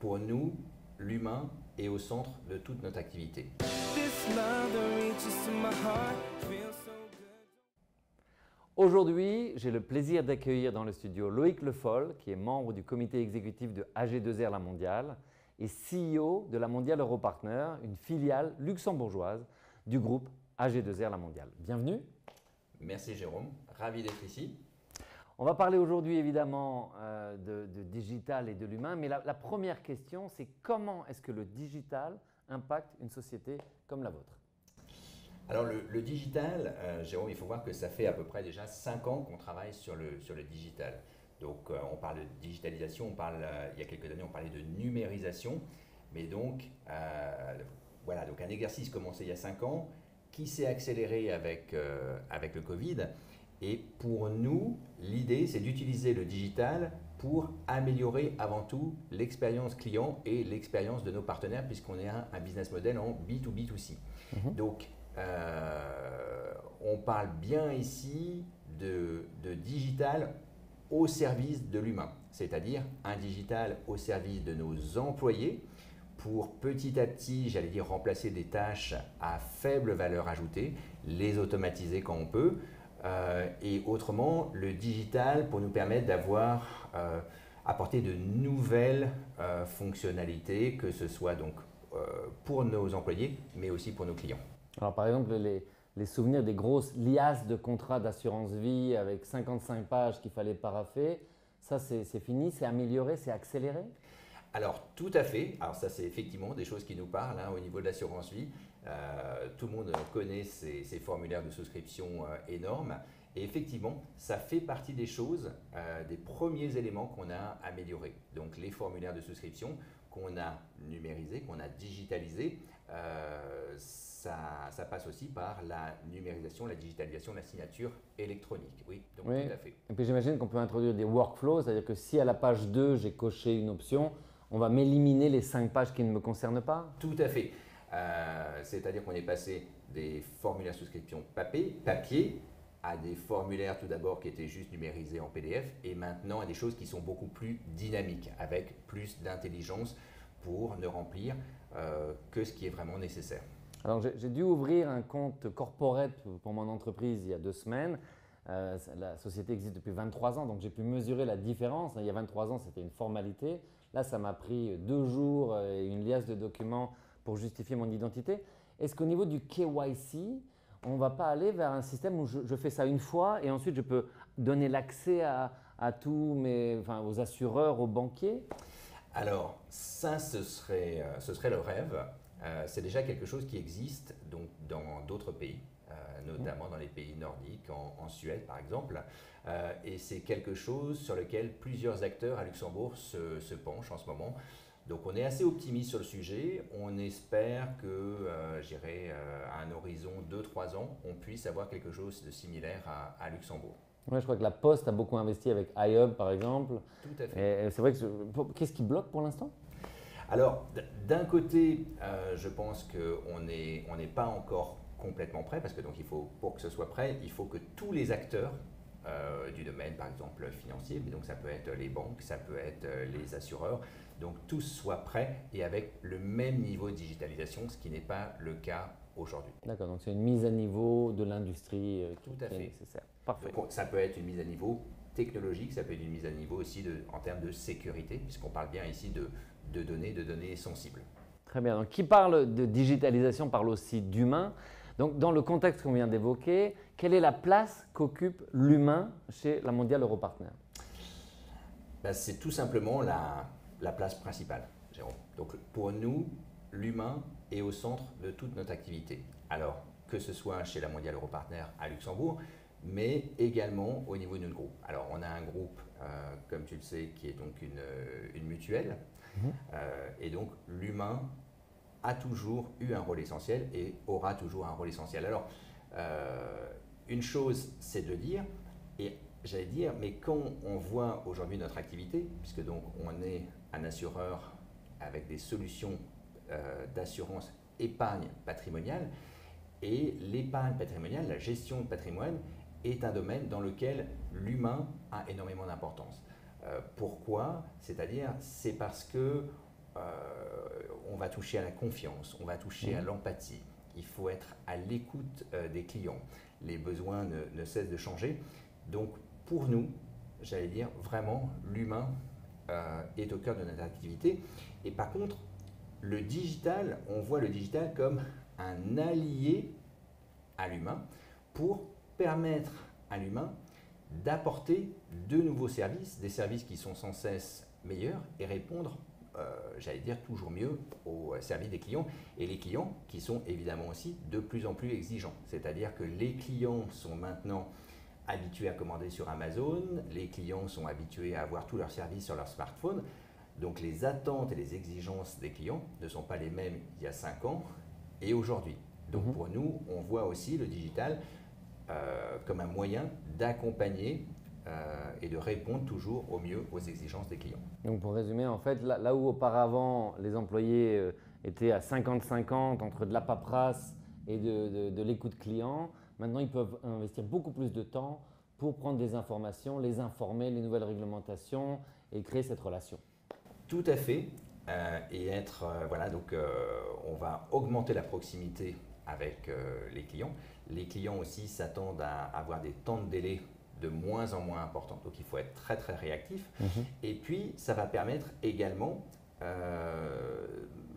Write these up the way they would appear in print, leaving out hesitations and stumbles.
pour nous, l'humain est au centre de toute notre activité. Aujourd'hui, j'ai le plaisir d'accueillir dans le studio Loïc Le Foll, qui est membre du comité exécutif de AG2R La Mondiale et CEO de La Mondiale Europartner, une filiale luxembourgeoise du groupe AG2R La Mondiale. Bienvenue. Merci Jérôme, ravi d'être ici. On va parler aujourd'hui évidemment de digital et de l'humain, mais la première question, c'est comment est-ce que le digital impacte une société comme la vôtre? Alors le digital, Jérôme, il faut voir que ça fait à peu près déjà 5 ans qu'on travaille sur le digital. Donc on parle de digitalisation, il y a quelques années on parlait de numérisation, mais donc voilà, donc un exercice commencé il y a 5 ans qui s'est accéléré avec le Covid. Et pour nous, l'idée, c'est d'utiliser le digital pour améliorer avant tout l'expérience client et l'expérience de nos partenaires, puisqu'on est un business model en B2B2C. Donc, on parle bien ici de digital au service de l'humain, c'est-à-dire un digital au service de nos employés pour petit à petit, j'allais dire, remplacer des tâches à faible valeur ajoutée, les automatiser quand on peut, et autrement, le digital pour nous permettre d'avoir apporté de nouvelles fonctionnalités, que ce soit donc pour nos employés, mais aussi pour nos clients. Alors par exemple, les souvenirs des grosses liasses de contrats d'assurance vie avec 55 pages qu'il fallait parapher, ça c'est fini, c'est amélioré, c'est accéléré? Alors tout à fait, alors ça c'est effectivement des choses qui nous parlent au niveau de l'assurance vie. Tout le monde connaît ces formulaires de souscription énormes et effectivement ça fait partie des choses, des premiers éléments qu'on a améliorés. Donc les formulaires de souscription qu'on a numérisés, qu'on a digitalisés, ça passe aussi par la numérisation, la digitalisation de la signature électronique. Oui, donc oui. Tout à fait. Et puis j'imagine qu'on peut introduire des workflows, c'est-à-dire que si à la page 2 j'ai coché une option, on va m'éliminer les 5 pages qui ne me concernent pas? Tout à fait. C'est-à-dire qu'on est passé des formulaires de souscription papier à des formulaires tout d'abord qui étaient juste numérisés en PDF et maintenant à des choses qui sont beaucoup plus dynamiques avec plus d'intelligence pour ne remplir que ce qui est vraiment nécessaire. Alors j'ai dû ouvrir un compte corporate pour mon entreprise il y a 2 semaines. La société existe depuis 23 ans, donc j'ai pu mesurer la différence. Il y a 23 ans, c'était une formalité. Là, ça m'a pris 2 jours et une liasse de documents pour justifier mon identité. Est-ce qu'au niveau du KYC, on ne va pas aller vers un système où je fais ça une fois et ensuite je peux donner l'accès à tous aux assureurs, aux banquiers? Alors ça, ce serait le rêve. C'est déjà quelque chose qui existe donc, dans d'autres pays, notamment dans les pays nordiques, en Suède par exemple. Et c'est quelque chose sur lequel plusieurs acteurs à Luxembourg se penchent en ce moment. Donc on est assez optimiste sur le sujet. On espère que, à un horizon 2-3 ans, on puisse avoir quelque chose de similaire à Luxembourg. Oui, je crois que la Poste a beaucoup investi avec iHub par exemple. Tout à fait. Et c'est vrai que qu'est-ce qui bloque pour l'instant? Alors, d'un côté, je pense qu'on n'est pas encore complètement prêt, parce que donc pour que ce soit prêt, il faut que tous les acteurs du domaine, par exemple financier, mais donc ça peut être les banques, ça peut être les assureurs, donc tous soient prêts et avec le même niveau de digitalisation, ce qui n'est pas le cas aujourd'hui. D'accord, donc c'est une mise à niveau de l'industrie qui est nécessaire. Parfait. Donc, ça peut être une mise à niveau technologique, ça peut être une mise à niveau aussi en termes de sécurité, puisqu'on parle bien ici de données sensibles. Très bien. Donc, qui parle de digitalisation parle aussi d'humain. Donc, dans le contexte qu'on vient d'évoquer, quelle est la place qu'occupe l'humain chez la Mondiale Europartner? C'est tout simplement la place principale, Jérôme. Donc, pour nous, l'humain est au centre de toute notre activité. Alors, que ce soit chez la Mondiale Europartner à Luxembourg, mais également au niveau de notre groupe. Alors, on a un groupe, comme tu le sais, qui est donc une mutuelle. Et donc, l'humain a toujours eu un rôle essentiel et aura toujours un rôle essentiel. Alors, une chose, c'est de le dire, et j'allais dire, mais quand on voit aujourd'hui notre activité, puisque donc on est un assureur avec des solutions d'assurance épargne patrimoniale, et l'épargne patrimoniale, la gestion de patrimoine, est un domaine dans lequel l'humain a énormément d'importance. Pourquoi? C'est-à-dire, c'est parce que on va toucher à la confiance, on va toucher à l'empathie. Il faut être à l'écoute des clients. Les besoins ne cessent de changer. Donc, pour nous, j'allais dire vraiment, l'humain est au cœur de notre activité. Et par contre, le digital, on voit le digital comme un allié à l'humain pour permettre à l'humain d'apporter de nouveaux services, des services qui sont sans cesse meilleurs et répondre, j'allais dire, toujours mieux au service des clients. Et les clients qui sont évidemment aussi de plus en plus exigeants. C'est-à-dire que les clients sont maintenant habitués à commander sur Amazon, les clients sont habitués à avoir tous leurs services sur leur smartphone. Donc les attentes et les exigences des clients ne sont pas les mêmes il y a 5 ans et aujourd'hui. Donc pour nous, on voit aussi le digital comme un moyen d'accompagner et de répondre toujours au mieux aux exigences des clients. Donc pour résumer, en fait, là où auparavant les employés étaient à 50-50 entre de la paperasse et de l'écoute client, maintenant ils peuvent investir beaucoup plus de temps pour prendre des informations, les informer, les nouvelles réglementations et créer cette relation. Tout à fait. Et être, on va augmenter la proximité avec les clients. Les clients aussi s'attendent à avoir des temps de délai de moins en moins importants. Donc il faut être très très réactif. Et puis ça va permettre également,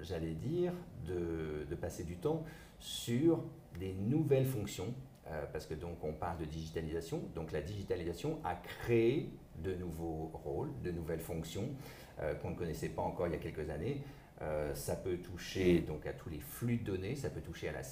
j'allais dire, de passer du temps sur des nouvelles fonctions. Parce que donc on parle de digitalisation. Donc la digitalisation a créé de nouveaux rôles, de nouvelles fonctions qu'on ne connaissait pas encore il y a quelques années. Ça peut toucher donc à tous les flux de données, ça peut toucher à la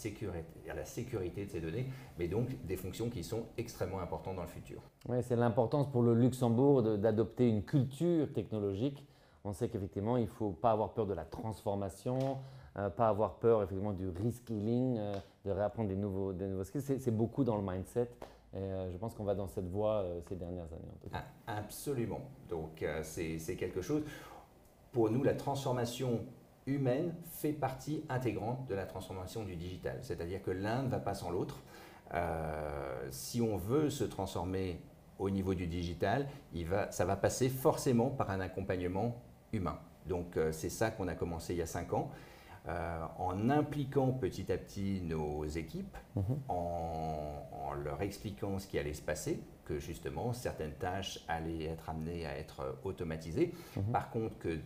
sécurité de ces données, mais donc des fonctions qui sont extrêmement importantes dans le futur. Oui, c'est l'importance pour le Luxembourg d'adopter une culture technologique. On sait qu'effectivement, il ne faut pas avoir peur de la transformation, pas avoir peur effectivement du reskilling, de réapprendre des nouveaux skills. C'est beaucoup dans le mindset. Et je pense qu'on va dans cette voie ces dernières années en tout cas. Absolument. Donc c'est quelque chose. Pour nous, la transformation humaine fait partie intégrante de la transformation du digital. C'est-à-dire que l'un ne va pas sans l'autre. Si on veut se transformer au niveau du digital, ça va passer forcément par un accompagnement humain. Donc c'est ça qu'on a commencé il y a 5 ans. En impliquant petit à petit nos équipes, en leur expliquant ce qui allait se passer, que justement certaines tâches allaient être amenées à être automatisées, par contre que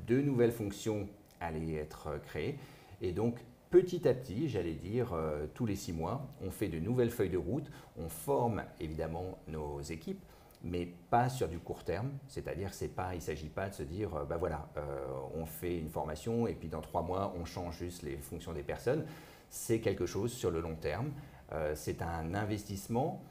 de nouvelles fonctions allaient être créées. Et donc petit à petit, j'allais dire tous les 6 mois, on fait de nouvelles feuilles de route, on forme évidemment nos équipes, mais pas sur du court terme, c'est-à-dire il ne s'agit pas de se dire, on fait une formation et puis dans 3 mois, on change juste les fonctions des personnes. C'est quelque chose sur le long terme, c'est un investissement,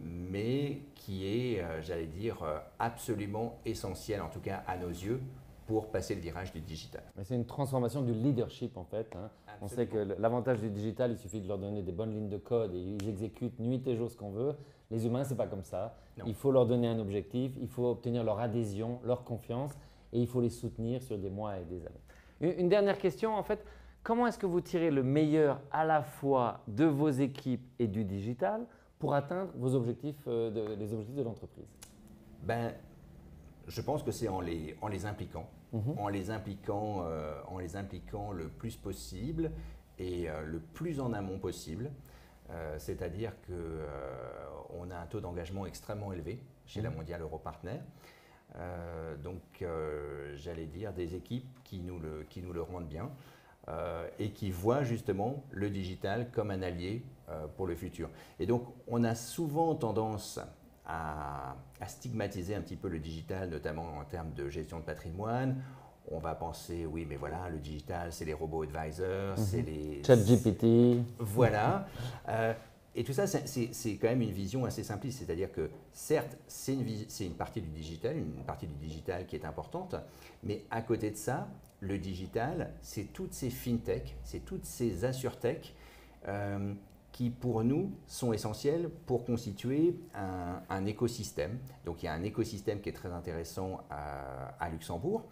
mais qui est, j'allais dire, absolument essentiel, en tout cas à nos yeux, pour passer le virage du digital. C'est une transformation du leadership en fait. On sait que l'avantage du digital, il suffit de leur donner des bonnes lignes de code et ils exécutent nuit et jour ce qu'on veut. Les humains, ce n'est pas comme ça. Non. Il faut leur donner un objectif, il faut obtenir leur adhésion, leur confiance et il faut les soutenir sur des mois et des années. Une dernière question en fait, comment est-ce que vous tirez le meilleur à la fois de vos équipes et du digital pour atteindre vos objectifs, les objectifs de l'entreprise? Je pense que c'est en les impliquant, en les impliquant le plus possible et le plus en amont possible. C'est-à-dire qu'on a un taux d'engagement extrêmement élevé chez la Mondiale Europartner. J'allais dire des équipes qui nous le rendent bien et qui voient justement le digital comme un allié pour le futur. Et donc, on a souvent tendance à stigmatiser un petit peu le digital, notamment en termes de gestion de patrimoine. On va penser, oui, mais voilà, le digital, c'est les robots advisors, c'est les… ChatGPT. Voilà. Et tout ça, c'est quand même une vision assez simpliste. C'est-à-dire que, certes, c'est une partie du digital qui est importante, mais à côté de ça, le digital, c'est toutes ces fintech, c'est toutes ces assurtech qui, pour nous, sont essentiels pour constituer un écosystème. Donc, il y a un écosystème qui est très intéressant à Luxembourg.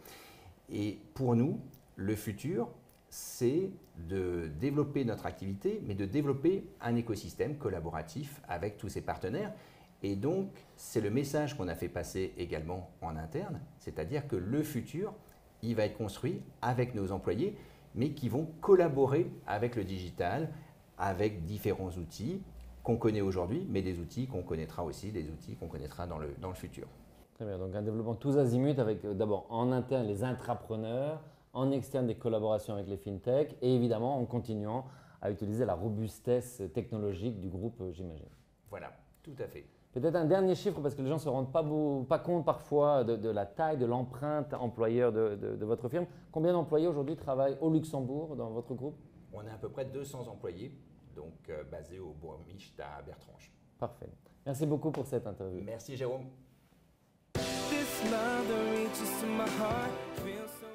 Et pour nous, le futur, c'est de développer notre activité, mais de développer un écosystème collaboratif avec tous ses partenaires. Et donc, c'est le message qu'on a fait passer également en interne, c'est-à-dire que le futur, il va être construit avec nos employés, mais qui vont collaborer avec le digital, avec différents outils qu'on connaît aujourd'hui, mais des outils qu'on connaîtra aussi, des outils qu'on connaîtra dans le futur. Très bien, donc un développement tous azimuts avec d'abord en interne les intrapreneurs, en externe des collaborations avec les fintechs et évidemment en continuant à utiliser la robustesse technologique du groupe, j'imagine. Voilà, tout à fait. Peut-être un dernier chiffre parce que les gens ne se rendent pas compte parfois de la taille, de l'empreinte employeur de votre firme. Combien d'employés aujourd'hui travaillent au Luxembourg dans votre groupe? On a à peu près 200 employés, donc basés au Bois-Micht à Bertrange. Parfait. Merci beaucoup pour cette interview. Merci Jérôme. This love that reaches to my heart feels so